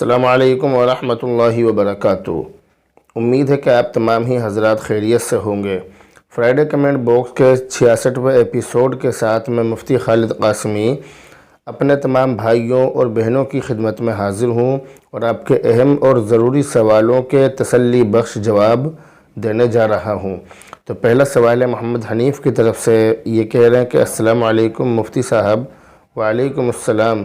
السلام علیکم ورحمۃ اللہ وبرکاتہ۔ امید ہے کہ آپ تمام ہی حضرات خیریت سے ہوں گے۔ فرائیڈے کمنٹ باکس کے 66ویں ایپیسوڈ کے ساتھ میں مفتی خالد قاسمی اپنے تمام بھائیوں اور بہنوں کی خدمت میں حاضر ہوں اور آپ کے اہم اور ضروری سوالوں کے تسلی بخش جواب دینے جا رہا ہوں۔ تو پہلا سوال ہے محمد حنیف کی طرف سے، یہ کہہ رہے ہیں کہ السلام علیکم مفتی صاحب۔ وعلیکم السلام۔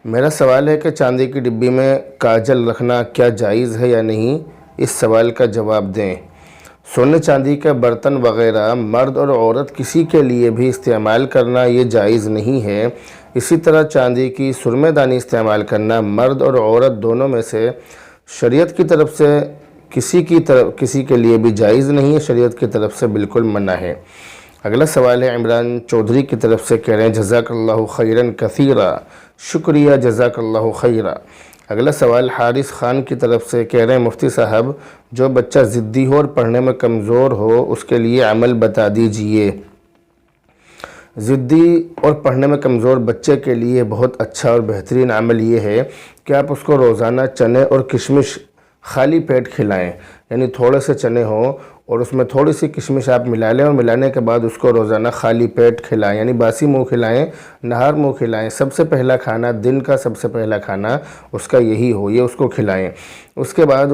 میرا سوال ہے کہ چاندی کی ڈبی میں کاجل رکھنا کیا جائز ہے یا نہیں؟ اس سوال کا جواب دیں۔ سونے چاندی کے برتن وغیرہ مرد اور عورت کسی کے لیے بھی استعمال کرنا یہ جائز نہیں ہے۔ اسی طرح چاندی کی سرمے دانی استعمال کرنا مرد اور عورت دونوں میں سے شریعت کی طرف سے کسی کے لیے بھی جائز نہیں ہے، شریعت کی طرف سے بالکل منع ہے۔ اگلا سوال ہے عمران چودھری کی طرف سے، کہہ رہے ہیں جزاک اللہ خیرن کثیرا، شکریہ جزاک اللہ خیرا۔ اگلا سوال حارث خان کی طرف سے، کہہ رہے ہیں مفتی صاحب جو بچہ ضدی ہو اور پڑھنے میں کمزور ہو اس کے لیے عمل بتا دیجئے۔ ضدی اور پڑھنے میں کمزور بچے کے لیے بہت اچھا اور بہترین عمل یہ ہے کہ آپ اس کو روزانہ چنے اور کشمش خالی پیٹ کھلائیں، یعنی تھوڑے سے چنے ہوں اور اس میں تھوڑی سی کشمش آپ ملا لیں اور ملانے کے بعد اس کو روزانہ خالی پیٹ کھلائیں، یعنی باسی منہ کھلائیں، نہار منہ کھلائیں۔ سب سے پہلا کھانا، دن کا سب سے پہلا کھانا اس کا یہی ہو، یہ اس کو کھلائیں۔ اس کے بعد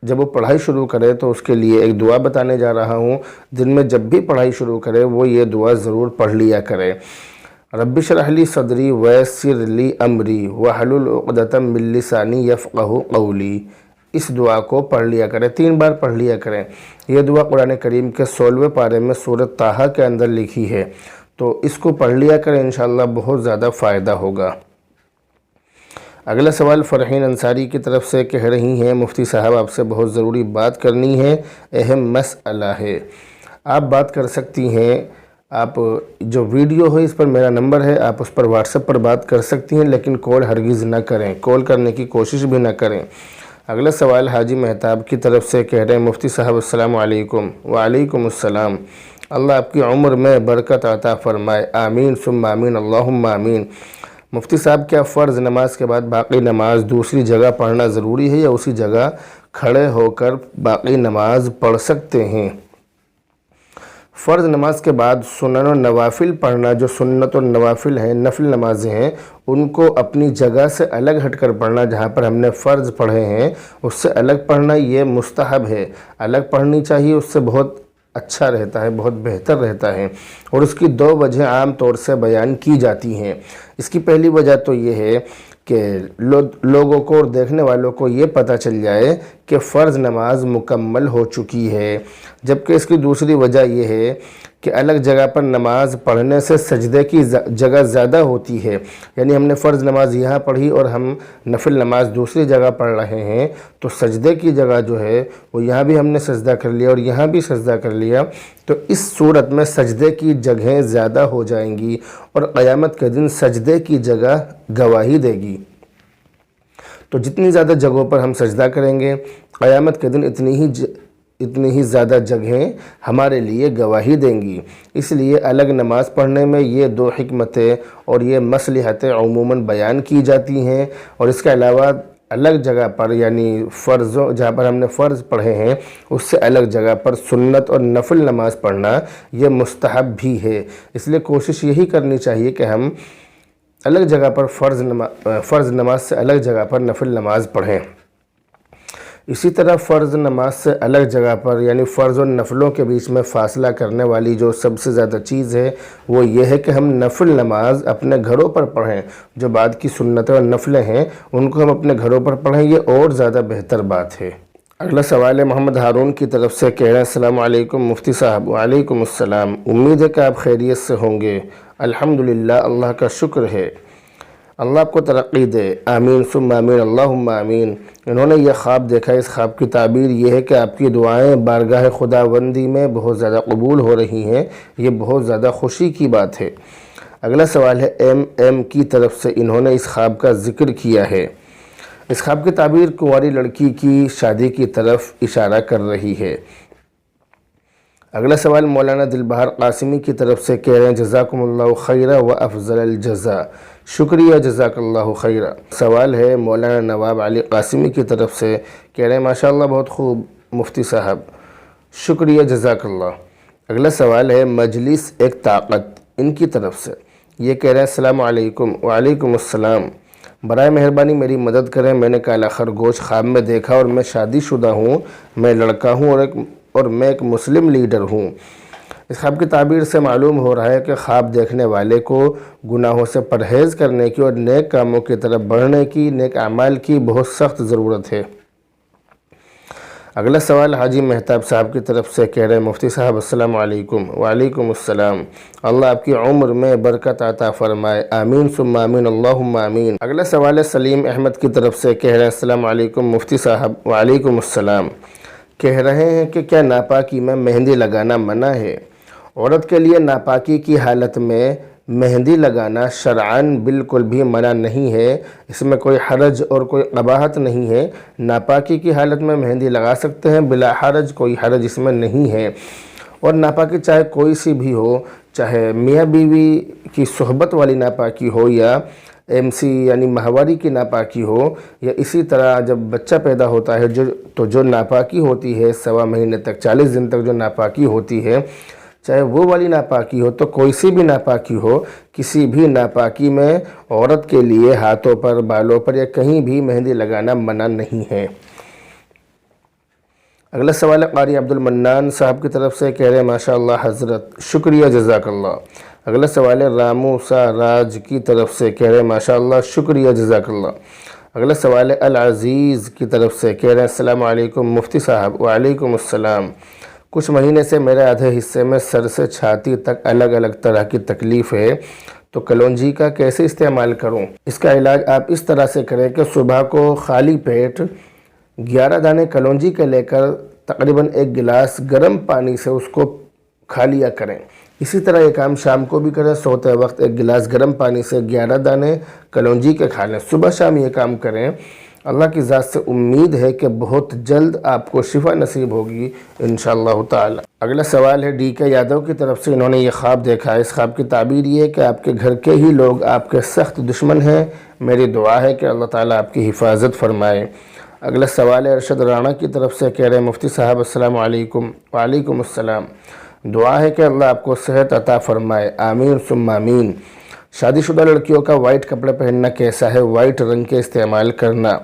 جب وہ پڑھائی شروع کرے تو اس کے لیے ایک دعا بتانے جا رہا ہوں۔ دن میں جب بھی پڑھائی شروع کرے وہ یہ دعا ضرور پڑھ لیا کرے۔ رب اشرح لی صدری ویسر لی امری واحلل عقدۃ من لسانی یفقہوا قولی، اس دعا کو پڑھ لیا کریں، 3 بار پڑھ لیا کریں۔ یہ دعا قرآن کریم کے 16ویں پارے میں سورۃ طٰہٰ کے اندر لکھی ہے، تو اس کو پڑھ لیا کریں، انشاءاللہ بہت زیادہ فائدہ ہوگا۔ اگلا سوال فرحین انصاری کی طرف سے، کہہ رہی ہیں مفتی صاحب آپ سے بہت ضروری بات کرنی ہے، اہم مسئلہ ہے۔ آپ بات کر سکتی ہیں، آپ جو ویڈیو ہے اس پر میرا نمبر ہے، آپ اس پر واٹس ایپ پر بات کر سکتی ہیں، لیکن کال ہرگز نہ کریں، کال کرنے کی کوشش بھی نہ کریں۔ اگلا سوال حاجی مہتاب کی طرف سے، کہہ رہے ہیں مفتی صاحب السلام علیکم۔ وعلیکم السلام۔ اللہ آپ کی عمر میں برکت عطا فرمائے، آمین ثم آمین، اللہم آمین۔ مفتی صاحب کیا فرض نماز کے بعد باقی نماز دوسری جگہ پڑھنا ضروری ہے یا اسی جگہ کھڑے ہو کر باقی نماز پڑھ سکتے ہیں؟ فرض نماز کے بعد سنن و نوافل پڑھنا، جو سنت و نوافل ہیں، نفل نمازیں ہیں، ان کو اپنی جگہ سے الگ ہٹ کر پڑھنا، جہاں پر ہم نے فرض پڑھے ہیں اس سے الگ پڑھنا یہ مستحب ہے، الگ پڑھنی چاہیے، اس سے بہت اچھا رہتا ہے، بہت بہتر رہتا ہے۔ اور اس کی 2 وجہ عام طور سے بیان کی جاتی ہیں۔ اس کی پہلی وجہ تو یہ ہے کہ لوگوں کو اور دیکھنے والوں کو یہ پتہ چل جائے کہ فرض نماز مکمل ہو چکی ہے، جبکہ اس کی دوسری وجہ یہ ہے کہ الگ جگہ پر نماز پڑھنے سے سجدے کی جگہ زیادہ ہوتی ہے، یعنی ہم نے فرض نماز یہاں پڑھی اور ہم نفل نماز دوسری جگہ پڑھ رہے ہیں، تو سجدے کی جگہ جو ہے وہ یہاں بھی ہم نے سجدہ کر لیا اور یہاں بھی سجدہ کر لیا، تو اس صورت میں سجدے کی جگہیں زیادہ ہو جائیں گی اور قیامت کے دن سجدے کی جگہ گواہی دے گی۔ تو جتنی زیادہ جگہوں پر ہم سجدہ کریں گے قیامت کے دن اتنی ہی زیادہ جگہیں ہمارے لیے گواہی دیں گی۔ اس لیے الگ نماز پڑھنے میں یہ 2 حکمتیں اور یہ مصلحتیں عموماً بیان کی جاتی ہیں، اور اس کے علاوہ الگ جگہ پر، یعنی جہاں پر ہم نے فرض پڑھے ہیں اس سے الگ جگہ پر سنت اور نفل نماز پڑھنا یہ مستحب بھی ہے۔ اس لیے کوشش یہی کرنی چاہیے کہ ہم الگ جگہ پر فرض نماز سے الگ جگہ پر نفل نماز پڑھیں۔ اسی طرح فرض نماز سے الگ جگہ پر، یعنی فرض اور نفلوں کے بیچ میں فاصلہ کرنے والی جو سب سے زیادہ چیز ہے وہ یہ ہے کہ ہم نفل نماز اپنے گھروں پر پڑھیں، جو بعد کی سنتیں اور نفلیں ہیں ان کو ہم اپنے گھروں پر پڑھیں، یہ اور زیادہ بہتر بات ہے۔ اگلا سوال ہے محمد ہارون کی طرف سے، کہہ رہے ہیں السلام علیکم مفتی صاحب۔ وعلیکم السلام۔ امید ہے کہ آپ خیریت سے ہوں گے۔ الحمدللہ، اللہ کا شکر ہے، اللہ آپ کو ترقی دے، آمین ثم آمین، اللہم آمین۔ انہوں نے یہ خواب دیکھا، اس خواب کی تعبیر یہ ہے کہ آپ کی دعائیں بارگاہ خداوندی میں بہت زیادہ قبول ہو رہی ہیں، یہ بہت زیادہ خوشی کی بات ہے۔ اگلا سوال ہے ایم کی طرف سے، انہوں نے اس خواب کا ذکر کیا ہے۔ اس خواب کی تعبیر کنواری لڑکی کی شادی کی طرف اشارہ کر رہی ہے۔ اگلا سوال مولانا دلبہر قاسمی کی طرف سے کہہ رہے ہیں جزاکم اللہ خیرہ و افضل الجزا، شکریہ جزاک اللہ خیرہ۔ سوال ہے مولانا نواب علی قاسمی کی طرف سے، کہہ رہے ہیں ماشاءاللہ بہت خوب مفتی صاحب، شکریہ جزاک اللہ۔ اگلا سوال ہے مجلس ایک طاقت ان کی طرف سے، یہ کہہ رہے ہیں السلام علیکم۔ وعلیکم السلام، برائے مہربانی میری مدد کریں، میں نے کالا خرگوش خواب میں دیکھا اور میں شادی شدہ ہوں، میں لڑکا ہوں اور میں ایک مسلم لیڈر ہوں۔ اس خواب کی تعبیر سے معلوم ہو رہا ہے کہ خواب دیکھنے والے کو گناہوں سے پرہیز کرنے کی اور نیک کاموں کی طرف بڑھنے کی، نیک اعمال کی بہت سخت ضرورت ہے۔ اگلا سوال حاجی مہتاب صاحب کی طرف سے، کہہ رہے ہیں مفتی صاحب السلام علیکم۔ وعلیکم السلام، اللہ آپ کی عمر میں برکت عطا فرمائے، آمین ثم آمین، اللہم آمین۔ اگلا سوال ہے سلیم احمد کی طرف سے، کہہ رہے ہیں السلام علیکم مفتی صاحب۔ وعلیکم السلام، کہہ رہے ہیں کہ کیا ناپاکی میں مہندی لگانا منع ہے؟ عورت کے لیے ناپاکی کی حالت میں مہندی لگانا شرعاً بالکل بھی منع نہیں ہے، اس میں کوئی حرج اور کوئی قباحت نہیں ہے۔ ناپاکی کی حالت میں مہندی لگا سکتے ہیں بلا حرج، کوئی حرج اس میں نہیں ہے۔ اور ناپاکی چاہے کوئی سی بھی ہو، چاہے میاں بیوی کی صحبت والی ناپاکی ہو یا MC یعنی ماہواری کی ناپاکی ہو، یا اسی طرح جب بچہ پیدا ہوتا ہے تو جو ناپاکی ہوتی ہے 1.25 مہینے تک 40 دن تک جو ناپاکی ہوتی ہے، چاہے وہ والی ناپاکی ہو تو کوئی سی بھی ناپاکی ہو، کسی بھی ناپاکی میں عورت کے لیے ہاتھوں پر، بالوں پر یا کہیں بھی مہندی لگانا منع نہیں ہے۔ اگلا سوال ہے قاری عبد المنان صاحب کی طرف سے، کہہ رہے ہیں ماشاءاللہ حضرت، شکریہ جزاک اللہ۔ اگلا سوال ہے رامو سا راج کی طرف سے، کہہ رہے ہیں ماشاءاللہ شکریہ جزاک اللہ۔ اگلا سوال ہے العزیز کی طرف سے، کہہ رہے ہیں السلام علیکم مفتی صاحب۔ وعلیکم السلام، کچھ مہینے سے میرے آدھے حصے میں سر سے چھاتی تک الگ الگ طرح کی تکلیف ہے، تو کلونجی کا کیسے استعمال کروں؟ اس کا علاج آپ اس طرح سے کریں کہ صبح کو خالی پیٹ 11 دانے کلونجی کے لے کر تقریباً 1 گلاس گرم پانی سے اس کو کھا لیا کریں۔ اسی طرح یہ کام شام کو بھی کریں، سوتے وقت 1 گلاس گرم پانی سے 11 دانے کلونجی کے کھا لیں، صبح شام یہ کام کریں۔ اللہ کی ذات سے امید ہے کہ بہت جلد آپ کو شفا نصیب ہوگی انشاءاللہ تعالی۔ اگلا سوال ہے DK یادو کی طرف سے، انہوں نے یہ خواب دیکھا ہے، اس خواب کی تعبیر یہ ہے کہ آپ کے گھر کے ہی لوگ آپ کے سخت دشمن ہیں، میری دعا ہے کہ اللہ تعالیٰ آپ کی حفاظت فرمائے۔ اگلا سوال ہے ارشد رانا کی طرف سے، کہہ رہے ہیں مفتی صاحب السلام علیکم۔ وعلیکم السلام، دعا ہے کہ اللہ آپ کو صحت عطا فرمائے، آمین ثم آمین۔ شادی شدہ لڑکیوں کا وائٹ کپڑے پہننا کیسا ہے؟ وائٹ رنگ کے استعمال کرنا۔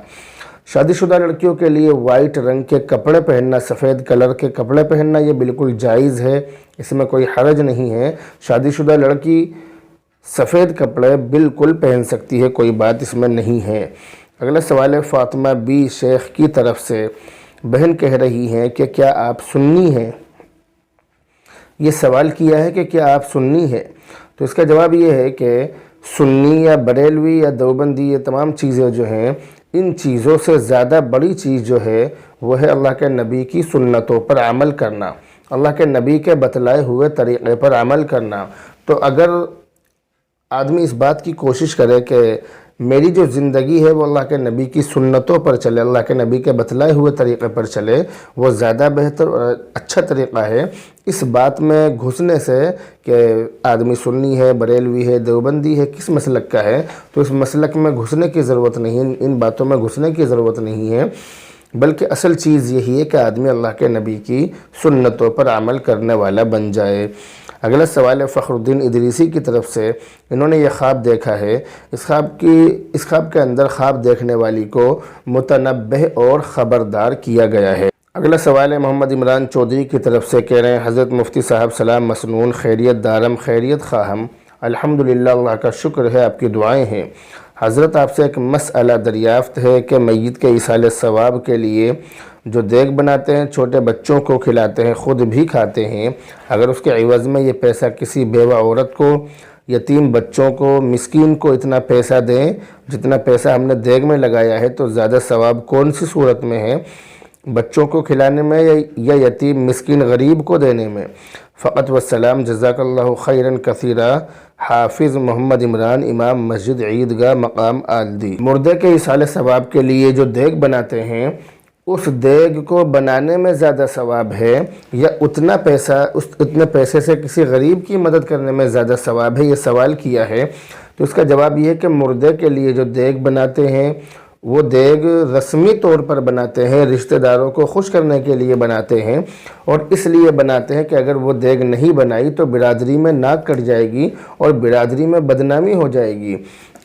شادی شدہ لڑکیوں کے لیے وائٹ رنگ کے کپڑے پہننا، سفید کلر کے کپڑے پہننا یہ بالکل جائز ہے، اس میں کوئی حرج نہیں ہے۔ شادی شدہ لڑکی سفید کپڑے بالکل پہن سکتی ہے، کوئی بات اس میں نہیں ہے۔ اگلا سوال ہے فاطمہ بی شیخ کی طرف سے، بہن کہہ رہی ہیں کہ کیا آپ سنی ہیں؟ یہ سوال کیا ہے کہ کیا آپ سنی ہیں، تو اس کا جواب یہ ہے کہ سنی یا بریلوی یا دیوبندی یہ تمام چیزیں جو ہیں، ان چیزوں سے زیادہ بڑی چیز جو ہے وہ ہے اللہ کے نبی کی سنتوں پر عمل کرنا، اللہ کے نبی کے بتلائے ہوئے طریقے پر عمل کرنا۔ تو اگر آدمی اس بات کی کوشش کرے کہ میری جو زندگی ہے وہ اللہ کے نبی کی سنتوں پر چلے، اللہ کے نبی کے بتلائے ہوئے طریقے پر چلے، وہ زیادہ بہتر اور اچھا طریقہ ہے۔ اس بات میں گھسنے سے کہ آدمی سنی ہے، بریلوی ہے، دیوبندی ہے، کس مسلک کا ہے، تو اس مسلک میں گھسنے کی ضرورت نہیں، ان باتوں میں گھسنے کی ضرورت نہیں ہے، بلکہ اصل چیز یہی ہے کہ آدمی اللہ کے نبی کی سنتوں پر عمل کرنے والا بن جائے۔ اگلا سوال ہے فخر الدین ادریسی کی طرف سے، انہوں نے یہ خواب دیکھا ہے، اس خواب کے اندر خواب دیکھنے والی کو متنبہ اور خبردار کیا گیا ہے۔ اگلا سوال ہے محمد عمران چودھری کی طرف سے، کہہ رہے ہیں حضرت مفتی صاحب سلام مسنون، خیریت دارم، خیریت خواہم، الحمدللہ، اللہ کا شکر ہے، آپ کی دعائیں ہیں۔ حضرت آپ سے ایک مسئلہ دریافت ہے کہ میت کے ایصال ثواب کے لیے جو دیگ بناتے ہیں، چھوٹے بچوں کو کھلاتے ہیں، خود بھی کھاتے ہیں، اگر اس کے عوض میں یہ پیسہ کسی بیوہ عورت کو، یتیم بچوں کو، مسکین کو اتنا پیسہ دیں جتنا پیسہ ہم نے دیگ میں لگایا ہے، تو زیادہ ثواب کون سی صورت میں ہے؟ بچوں کو کھلانے میں یا یتیم مسکین غریب کو دینے میں؟ فقط والسلام، جزاک اللہ خیرن کثیرہ، حافظ محمد عمران، امام مسجد عیدگاہ مقام آلدی۔ مردے کے ایصال ثواب کے لیے جو دیگ بناتے ہیں اس دیگ کو بنانے میں زیادہ ثواب ہے یا اتنے پیسے سے کسی غریب کی مدد کرنے میں زیادہ ثواب ہے، یہ سوال کیا ہے۔ تو اس کا جواب یہ ہے کہ مردے کے لیے جو دیگ بناتے ہیں وہ دیگ رسمی طور پر بناتے ہیں، رشتہ داروں کو خوش کرنے کے لیے بناتے ہیں، اور اس لیے بناتے ہیں کہ اگر وہ دیگ نہیں بنائی تو برادری میں ناک کٹ جائے گی اور برادری میں بدنامی ہو جائے گی۔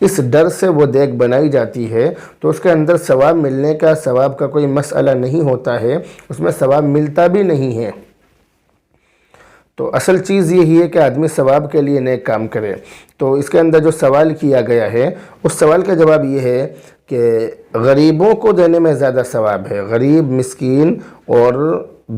اس ڈر سے وہ دیگ بنائی جاتی ہے، تو اس کے اندر ثواب ملنے کا، ثواب کا کوئی مسئلہ نہیں ہوتا ہے، اس میں ثواب ملتا بھی نہیں ہے۔ تو اصل چیز یہی ہے کہ آدمی ثواب کے لیے نیک کام کرے۔ تو اس کے اندر جو سوال کیا گیا ہے اس سوال کا جواب یہ ہے کہ غریبوں کو دینے میں زیادہ ثواب ہے، غریب، مسکین اور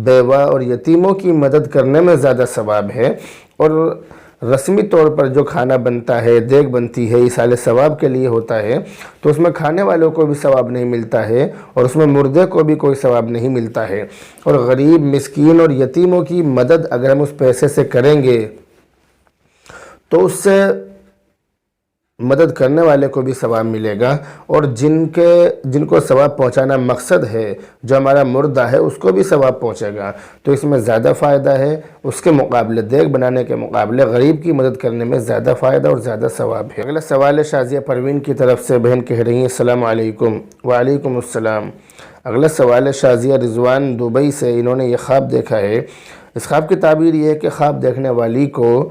بیوہ اور یتیموں کی مدد کرنے میں زیادہ ثواب ہے، اور رسمی طور پر جو کھانا بنتا ہے، دیگ بنتی ہے، ایصال ثواب کے لیے ہوتا ہے، تو اس میں کھانے والوں کو بھی ثواب نہیں ملتا ہے اور اس میں مردے کو بھی کوئی ثواب نہیں ملتا ہے۔ اور غریب، مسکین اور یتیموں کی مدد اگر ہم اس پیسے سے کریں گے تو اس سے مدد کرنے والے کو بھی ثواب ملے گا، اور جن کو ثواب پہنچانا مقصد ہے، جو ہمارا مردہ ہے، اس کو بھی ثواب پہنچے گا۔ تو اس میں زیادہ فائدہ ہے، اس کے مقابلے، دیگ بنانے کے مقابلے غریب کی مدد کرنے میں زیادہ فائدہ اور زیادہ ثواب ہے۔ اگلا سوال ہے شازیہ پروین کی طرف سے، بہن کہہ رہی ہیں السلام علیکم۔ وعلیکم السلام۔ اگلا سوال ہے شازیہ رضوان دبئی سے، انہوں نے یہ خواب دیکھا ہے۔ اس خواب کی تعبیر یہ ہے کہ خواب دیکھنے والی کو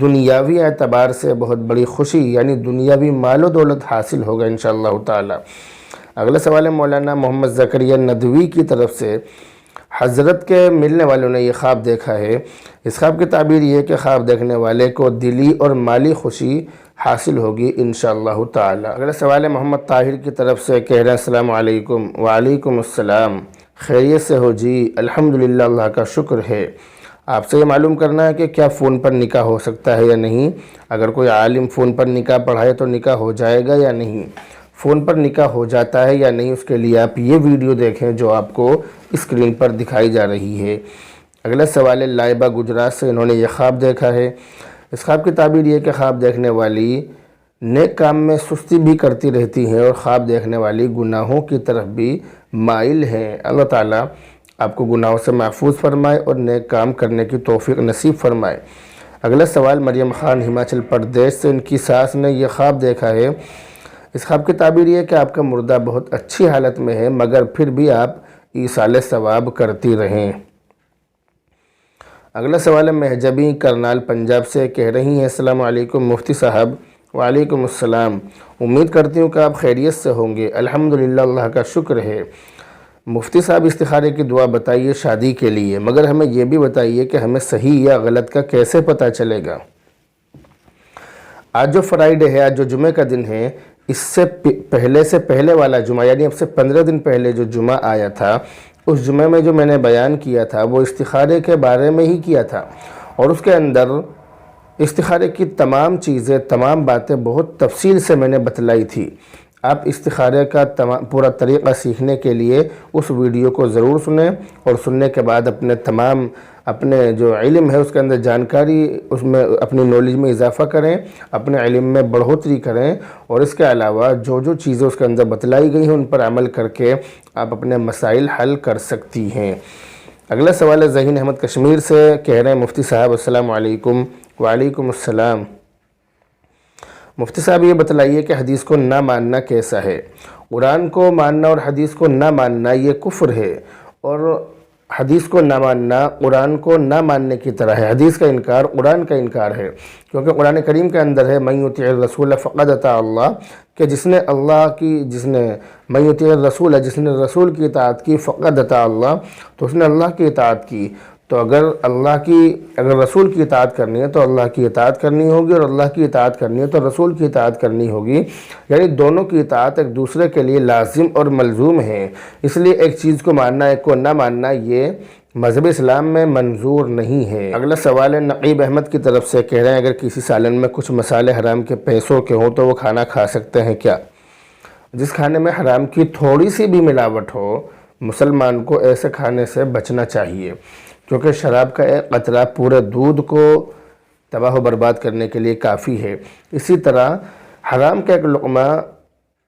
دنیاوی اعتبار سے بہت بڑی خوشی، یعنی دنیاوی مال و دولت حاصل ہوگا انشاءاللہ تعالی۔ اگلا سوال ہے مولانا محمد زکریا ندوی کی طرف سے، حضرت کے ملنے والوں نے یہ خواب دیکھا ہے۔ اس خواب کی تعبیر یہ ہے کہ خواب دیکھنے والے کو دلی اور مالی خوشی حاصل ہوگی انشاءاللہ تعالی۔ اگلا سوال ہے محمد طاہر کی طرف سے، کہہ رہے ہیں السلام علیکم۔ وعلیکم السلام۔ خیریت سے ہو جی؟ الحمدللہ، اللہ کا شکر ہے۔ آپ سے یہ معلوم کرنا ہے کہ کیا فون پر نکاح ہو سکتا ہے یا نہیں؟ اگر کوئی عالم فون پر نکاح پڑھائے تو نکاح ہو جائے گا یا نہیں؟ فون پر نکاح ہو جاتا ہے یا نہیں، اس کے لیے آپ یہ ویڈیو دیکھیں جو آپ کو اسکرین پر دکھائی جا رہی ہے۔ اگلا سوال ہے لائبہ گجرات سے، انہوں نے یہ خواب دیکھا ہے۔ اس خواب کی تعبیر یہ کہ خواب دیکھنے والی نیک کام میں سستی بھی کرتی رہتی ہیں اور خواب دیکھنے والی گناہوں کی طرف بھی مائل ہیں۔ اللہ تعالیٰ آپ کو گناہوں سے محفوظ فرمائے اور نیک کام کرنے کی توفیق نصیب فرمائے۔ اگلا سوال مریم خان ہماچل پردیش سے، ان کی ساس نے یہ خواب دیکھا ہے۔ اس خواب کی تعبیر یہ ہے کہ آپ کا مردہ بہت اچھی حالت میں ہے، مگر پھر بھی آپ ایصال ثواب کرتی رہیں۔ اگلا سوال ہے مہجبی کرنال پنجاب سے، کہہ رہی ہیں السلام علیکم مفتی صاحب۔ وعلیکم السلام۔ امید کرتی ہوں کہ آپ خیریت سے ہوں گے۔ الحمدللہ، اللہ کا شکر ہے۔ مفتی صاحب استخارے کی دعا بتائیے شادی کے لیے، مگر ہمیں یہ بھی بتائیے کہ ہمیں صحیح یا غلط کا کیسے پتہ چلے گا؟ آج جو فرائیڈے ہے، آج جو جمعہ کا دن ہے، اس سے پہلے والا جمعہ، یعنی اب سے 15 دن پہلے جو جمعہ آیا تھا، اس جمعہ میں جو میں نے بیان کیا تھا وہ استخارے کے بارے میں ہی کیا تھا، اور اس کے اندر استخارے کی تمام چیزیں، تمام باتیں بہت تفصیل سے میں نے بتلائی تھی۔ آپ استخارے کا پورا طریقہ سیکھنے کے لیے اس ویڈیو کو ضرور سنیں، اور سننے کے بعد اپنے جو علم ہے اس کے اندر جانکاری، اس میں اپنی نالج میں اضافہ کریں، اپنے علم میں بڑھوتری کریں، اور اس کے علاوہ جو چیزیں اس کے اندر بتلائی گئی ہیں ان پر عمل کر کے آپ اپنے مسائل حل کر سکتی ہیں۔ اگلا سوال ہے ذہین احمد کشمیر سے، کہہ رہے ہیں مفتی صاحب السلام علیکم۔ وعلیکم السلام۔ مفتی صاحب یہ بتلائیے کہ حدیث کو نہ ماننا کیسا ہے؟ قرآن کو ماننا اور حدیث کو نہ ماننا یہ کفر ہے، اور حدیث کو نہ ماننا قرآن کو نہ ماننے کی طرح ہے۔ حدیث کا انکار قرآن کا انکار ہے، کیونکہ قرآن کریم کے اندر ہے من یطیع الرسول فقد اطاع اللہ، کہ جس نے من یطیع الرسول، جس نے رسول کی اطاعت کی، فقد اطاع اللہ، تو اس نے اللہ کی اطاعت کی۔ تو اگر رسول کی اطاعت کرنی ہے تو اللہ کی اطاعت کرنی ہوگی، اور اللہ کی اطاعت کرنی ہے تو رسول کی اطاعت کرنی ہوگی، یعنی دونوں کی اطاعت ایک دوسرے کے لیے لازم اور ملزوم ہے۔ اس لیے ایک چیز کو ماننا ایک کو نہ ماننا یہ مذہب اسلام میں منظور نہیں ہے۔ اگلا سوال ہے نقیب احمد کی طرف سے، کہہ رہے ہیں اگر کسی سالن میں کچھ مسالے حرام کے پیسوں کے ہوں تو وہ کھانا کھا سکتے ہیں کیا؟ جس کھانے میں حرام کی تھوڑی سی بھی ملاوٹ ہو، مسلمان کو ایسے کھانے سے بچنا چاہیے، کیونکہ شراب کا ایک قطرہ پورے دودھ کو تباہ و برباد کرنے کے لیے کافی ہے۔ اسی طرح حرام کا ایک لقمہ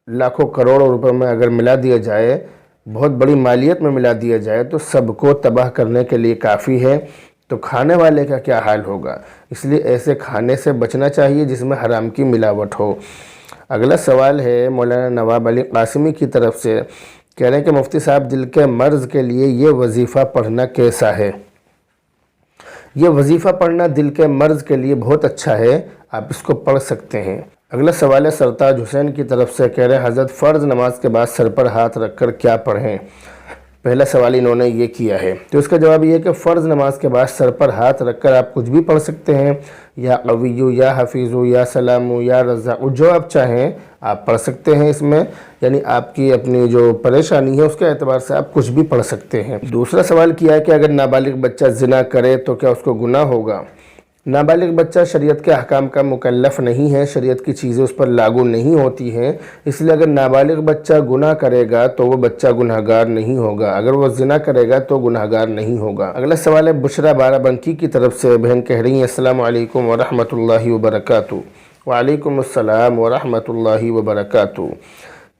لاکھوں کروڑوں روپے میں اگر ملا دیا جائے بہت بڑی مالیت میں ملا دیا جائے تو سب کو تباہ کرنے کے لیے کافی ہے، تو کھانے والے کا کیا حال ہوگا؟ اس لیے ایسے کھانے سے بچنا چاہیے جس میں حرام کی ملاوٹ ہو۔ اگلا سوال ہے مولانا نواب علی قاسمی کی طرف سے، کہہ رہے ہیں کہ مفتی صاحب دل کے مرض کے لیے یہ وظیفہ پڑھنا کیسا ہے؟ یہ وظیفہ پڑھنا دل کے مرض کے لیے بہت اچھا ہے، آپ اس کو پڑھ سکتے ہیں۔ اگلا سوال ہے سرتاج حسین کی طرف سے، کہہ رہے ہیں حضرت فرض نماز کے بعد سر پر ہاتھ رکھ کر کیا پڑھیں؟ پہلا سوال انہوں نے یہ کیا ہے، تو اس کا جواب یہ ہے کہ فرض نماز کے بعد سر پر ہاتھ رکھ کر آپ کچھ بھی پڑھ سکتے ہیں، یا قویو، یا حفیظو، یا سلامو، یا رزاق، جو آپ چاہیں آپ پڑھ سکتے ہیں اس میں، یعنی آپ کی اپنی جو پریشانی ہے اس کے اعتبار سے آپ کچھ بھی پڑھ سکتے ہیں۔ دوسرا سوال کیا ہے کہ اگر نابالغ بچہ زنا کرے تو کیا اس کو گناہ ہوگا؟ نابالغ بچہ شریعت کے احکام کا مکلف نہیں ہے، شریعت کی چیزیں اس پر لاگو نہیں ہوتی ہیں، اس لیے اگر نابالغ بچہ گناہ کرے گا تو وہ بچہ گناہگار نہیں ہوگا، اگر وہ زنا کرے گا تو گناہگار نہیں ہوگا۔ اگلا سوال ہے بشرا بارہ بنکی کی طرف سے، بہن کہہ رہی ہیں السلام علیکم ورحمۃ اللہ وبرکاتہ۔ وعلیکم السلام ورحمۃ اللہ وبرکاتہ۔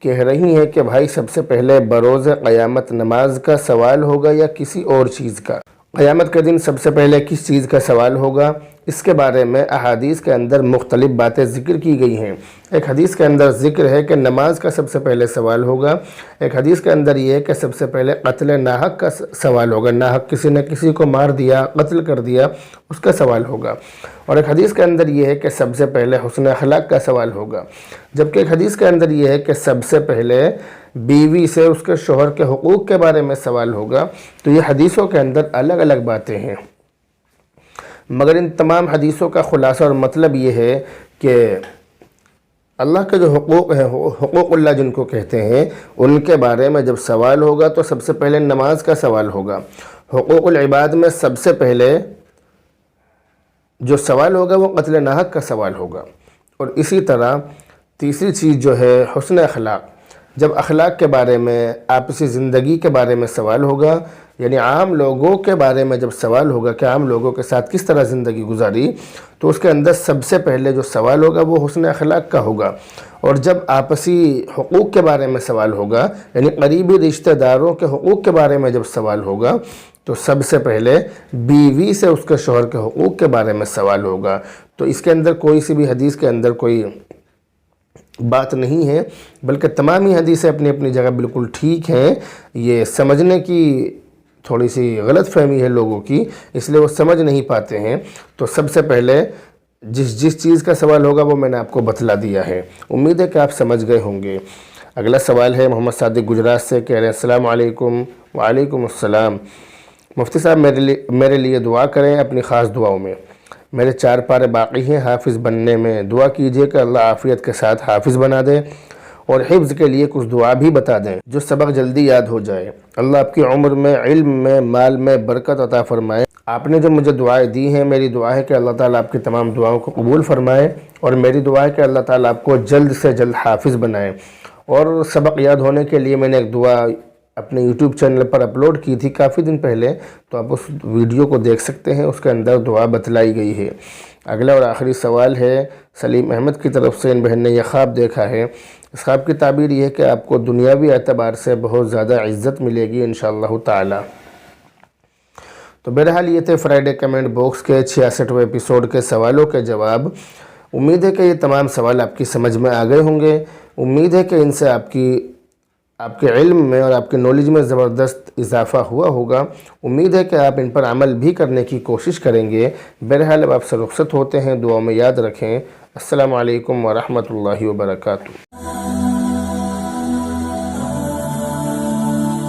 کہہ رہی ہیں کہ بھائی سب سے پہلے بروز قیامت نماز کا سوال ہوگا یا کسی اور چیز کا؟ قیامت کے دن سب سے پہلے کس چیز کا سوال ہوگا، اس کے بارے میں احادیث کے اندر مختلف باتیں ذکر کی گئی ہیں۔ ایک حدیث کے اندر ذکر ہے کہ نماز کا سب سے پہلے سوال ہوگا، ایک حدیث کے اندر یہ ہے کہ سب سے پہلے قتل ناحق کا سوال ہوگا، ناحق کسی نے کسی کو مار دیا، قتل کر دیا، اس کا سوال ہوگا، اور ایک حدیث کے اندر یہ ہے کہ سب سے پہلے حسن اخلاق کا سوال ہوگا، جبکہ ایک حدیث کے اندر یہ ہے کہ سب سے پہلے بیوی سے اس کے شوہر کے حقوق کے بارے میں سوال ہوگا۔ تو یہ حدیثوں کے اندر الگ الگ باتیں ہیں، مگر ان تمام حدیثوں کا خلاصہ اور مطلب یہ ہے کہ اللہ کے جو حقوق ہیں، حقوق اللہ جن کو کہتے ہیں، ان کے بارے میں جب سوال ہوگا تو سب سے پہلے نماز کا سوال ہوگا۔ حقوق العباد میں سب سے پہلے جو سوال ہوگا وہ قتل ناحق کا سوال ہوگا، اور اسی طرح تیسری چیز جو ہے حسن اخلاق، جب اخلاق کے بارے میں، آپسی زندگی کے بارے میں سوال ہوگا، یعنی عام لوگوں کے بارے میں جب سوال ہوگا کہ عام لوگوں کے ساتھ کس طرح زندگی گزاری، تو اس کے اندر سب سے پہلے جو سوال ہوگا وہ حسن اخلاق کا ہوگا۔ اور جب آپسی حقوق کے بارے میں سوال ہوگا، یعنی قریبی رشتہ داروں کے حقوق کے بارے میں جب سوال ہوگا، تو سب سے پہلے بیوی سے اس کے شوہر کے حقوق کے بارے میں سوال ہوگا۔ تو اس کے اندر کوئی سی بھی حدیث کے اندر کوئی بات نہیں ہے، بلکہ تمام ہی حدیثیں اپنی اپنی جگہ بالکل ٹھیک ہیں۔ یہ سمجھنے کی تھوڑی سی غلط فہمی ہے لوگوں کی، اس لیے وہ سمجھ نہیں پاتے ہیں۔ تو سب سے پہلے جس چیز کا سوال ہوگا وہ میں نے آپ کو بتلا دیا ہے، امید ہے کہ آپ سمجھ گئے ہوں گے۔ اگلا سوال ہے محمد صادق گجرات سے، کہہ رہے ہیں السلام علیکم۔ وعلیکم السلام۔ مفتی صاحب میرے لیے دعا کریں اپنی خاص دعاؤں میں، میرے 4 پارے باقی ہیں حافظ بننے میں، دعا کیجئے کہ اللہ عافیت کے ساتھ حافظ بنا دے، اور حفظ کے لیے کچھ دعا بھی بتا دیں جو سبق جلدی یاد ہو جائے۔ اللہ آپ کی عمر میں، علم میں، مال میں برکت عطا فرمائے۔ آپ نے جو مجھے دعائیں دی ہیں، میری دعا ہے کہ اللہ تعالیٰ آپ کی تمام دعاؤں کو قبول فرمائے، اور میری دعا ہے کہ اللہ تعالیٰ آپ کو جلد سے جلد حافظ بنائے۔ اور سبق یاد ہونے کے لیے میں نے ایک دعا اپنے یوٹیوب چینل پر اپلوڈ کی تھی کافی دن پہلے، تو آپ اس ویڈیو کو دیکھ سکتے ہیں، اس کے اندر دعا بتلائی گئی ہے۔ اگلا اور آخری سوال ہے سلیم احمد کی طرف سے، ان بہن نے یہ خواب دیکھا ہے، اس خواب کی تعبیر یہ ہے کہ آپ کو دنیاوی اعتبار سے بہت زیادہ عزت ملے گی انشاءاللہ تعالی۔ تو بہرحال یہ تھے فرائیڈے کمنٹ باکس کے 66ویں ایپیسوڈ کے سوالوں کے جواب۔ امید ہے کہ یہ تمام سوال آپ کی سمجھ میں آ گئے ہوں گے، امید ہے کہ ان سے آپ کے علم میں اور آپ کے نالج میں زبردست اضافہ ہوا ہوگا۔ امید ہے کہ آپ ان پر عمل بھی کرنے کی کوشش کریں گے۔ بہرحال اب آپ سے رخصت ہوتے ہیں، دعاؤں میں یاد رکھیں۔ السلام علیکم ورحمۃ اللہ وبرکاتہ۔